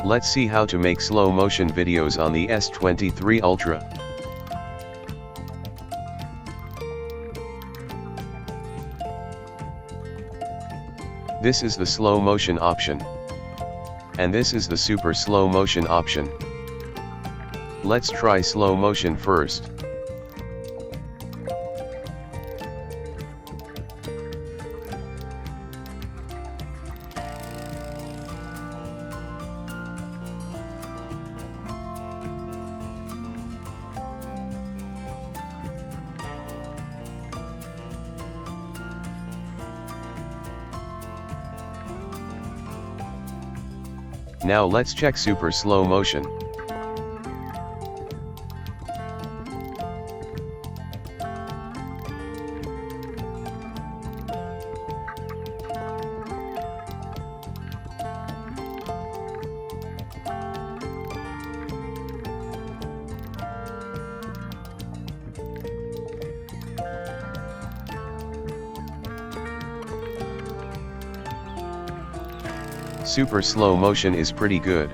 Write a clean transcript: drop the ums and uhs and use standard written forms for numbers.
Let's see how to make slow motion videos on the S23 Ultra. This is the slow motion option. And this is the super slow motion option. Let's try slow motion first. Now let's check super slow motion. Super slow motion is pretty good.